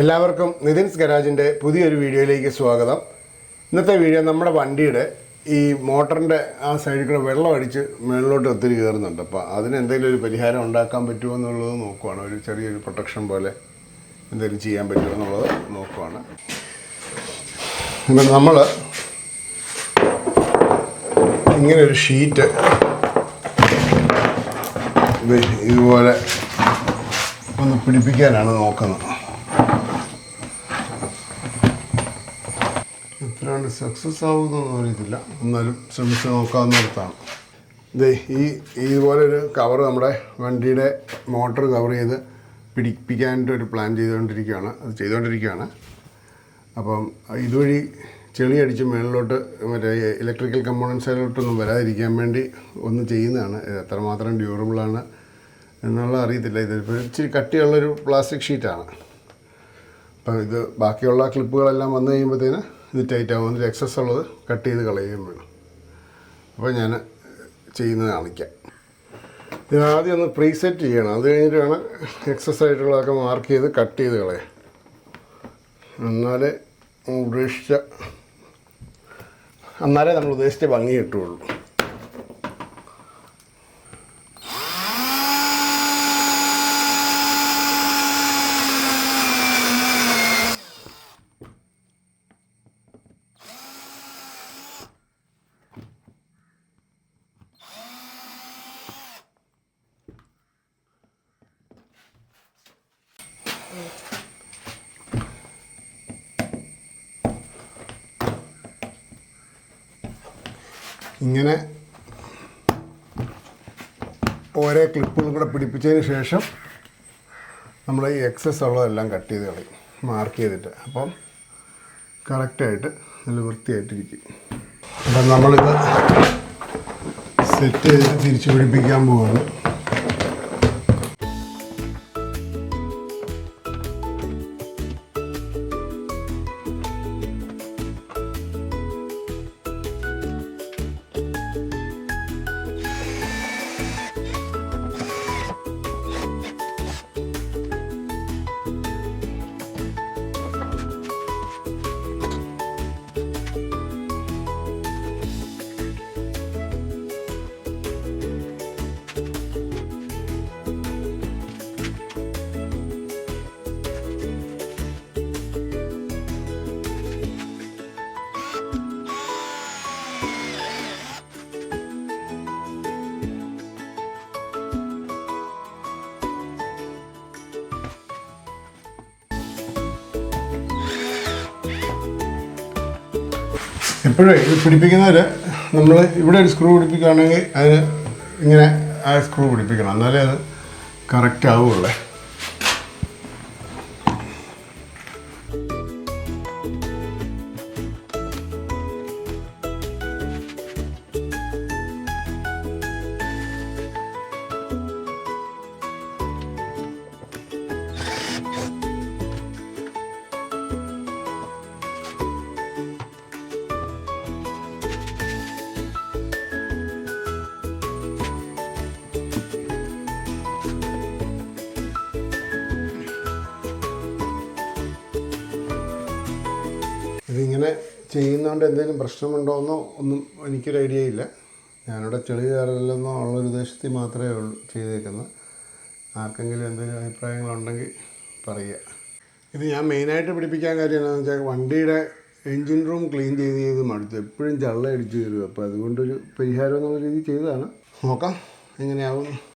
എല്ലാവർക്കും നിതിൻസ് ഗരാജിൻ്റെ പുതിയൊരു വീഡിയോയിലേക്ക് സ്വാഗതം. ഇന്നത്തെ വീഡിയോ നമ്മുടെ വണ്ടിയുടെ ഈ മോട്ടറിൻ്റെ ആ സൈഡിൽ കൂടെ വെള്ളം അടിച്ച് മുകളിലോട്ട് ഒത്തിരി കയറുന്നുണ്ട്. അപ്പോൾ അതിന് എന്തെങ്കിലും ഒരു പരിഹാരം ഉണ്ടാക്കാൻ പറ്റുമോ എന്നുള്ളത് നോക്കുവാണ്. ഒരു ചെറിയൊരു പ്രൊട്ടക്ഷൻ പോലെ എന്തെങ്കിലും ചെയ്യാൻ പറ്റുമോ എന്നുള്ളത് നോക്കുവാണ്. എന്നിട്ട് നമ്മൾ ഇങ്ങനൊരു ഷീറ്റ് ഇതുപോലെ ഒന്ന് പിടിപ്പിക്കാനാണ് നോക്കുന്നത്. എത്രയാണ്ട് സക്സസ് ആവുമെന്നൊന്നും അറിയത്തില്ല, എന്നാലും ശ്രമിച്ച് നോക്കാവുന്നിടത്താണ്. ഇതുപോലെ ഒരു കവർ നമ്മുടെ വണ്ടിയുടെ മോട്ടർ കവർ ചെയ്ത് പിടിപ്പിക്കാനായിട്ടൊരു പ്ലാൻ ചെയ്തുകൊണ്ടിരിക്കുകയാണ്. അപ്പം ഇതുവഴി ചെളി അടിച്ച് മുകളിലോട്ട് മറ്റേ ഇലക്ട്രിക്കൽ കമ്പോണൻസിലോട്ടൊന്നും വരാതിരിക്കാൻ വേണ്ടി ഒന്ന് ചെയ്യുന്നതാണ്. എത്രമാത്രം ഡ്യൂറബിളാണ് എന്നുള്ള അറിയത്തില്ല. ഇതിപ്പോൾ ഇച്ചിരി കട്ടിയുള്ളൊരു പ്ലാസ്റ്റിക് ഷീറ്റാണ്. അപ്പം ഇത് ബാക്കിയുള്ള ക്ലിപ്പുകളെല്ലാം വന്നു കഴിയുമ്പോഴത്തേന് ഇത് ടൈറ്റ് ആകും. അതിൽ എക്സസ് ഉള്ളത് കട്ട് ചെയ്ത് കളയുകയും വേണം. അപ്പോൾ ഞാൻ ചെയ്യുന്നത് കാണിക്കാം. ഇത് ആദ്യം ഒന്ന് പ്രീസെറ്റ് ചെയ്യണം. അത് കഴിഞ്ഞിട്ട് വേണം എക്സസ് ആയിട്ടുള്ളതൊക്കെ മാർക്ക് ചെയ്ത് കട്ട് ചെയ്ത് കളയാം. എന്നാലേ നമ്മൾ ഉദ്ദേശിച്ച ഭംഗി കിട്ടുകയുള്ളൂ. ഇങ്ങനെ ഓരോ ക്ലിപ്പുകളും കൂടെ പിടിപ്പിച്ചതിന് ശേഷം നമ്മൾ ഈ എക്സസ് ഉള്ളതെല്ലാം കട്ട് ചെയ്ത് കളയും, മാർക്ക് ചെയ്തിട്ട്. അപ്പം കറക്റ്റായിട്ട് നല്ല വൃത്തിയായിട്ടിരിക്കും. അപ്പം നമ്മളിത് സെറ്റ് ചെയ്ത് തിരിച്ച് പിടിപ്പിക്കാൻ പോവുകയാണ്. എപ്പോഴും ഇത് പിടിപ്പിക്കുന്നവർ നമ്മൾ ഇവിടെ ഒരു സ്ക്രൂ പിടിപ്പിക്കുകയാണെങ്കിൽ അതിന് ഇങ്ങനെ ആ സ്ക്രൂ പിടിപ്പിക്കണം, എന്നാലേ അത് കറക്റ്റ് ആവുകയുള്ളേ. ഇതിങ്ങനെ ചെയ്യുന്നതുകൊണ്ട് എന്തെങ്കിലും പ്രശ്നമുണ്ടോയെന്നോ ഒന്നും എനിക്കൊരു ഐഡിയ ഇല്ല. ഞാനിവിടെ ചെളി കയറില്ലെന്നോ ഉള്ളൊരു ഉദ്ദേശത്തിൽ മാത്രമേ ഉള്ളൂ ചെയ്തേക്കുന്നത്. ആർക്കെങ്കിലും എന്തെങ്കിലും അഭിപ്രായങ്ങളുണ്ടെങ്കിൽ പറയുക. ഇത് ഞാൻ മെയിനായിട്ട് പിടിപ്പിക്കാൻ കാര്യം എന്താണെന്ന് വെച്ചാൽ വണ്ടിയുടെ എൻജിൻ റൂം ക്ലീൻ ചെയ്ത് മടുത്തു, എപ്പോഴും ചള്ള അടിച്ച് കയറും. അപ്പോൾ അതുകൊണ്ടൊരു പരിഹാരം എന്നുള്ള രീതിയിൽ ചെയ്തതാണ്. നോക്കാം എങ്ങനെയാവും.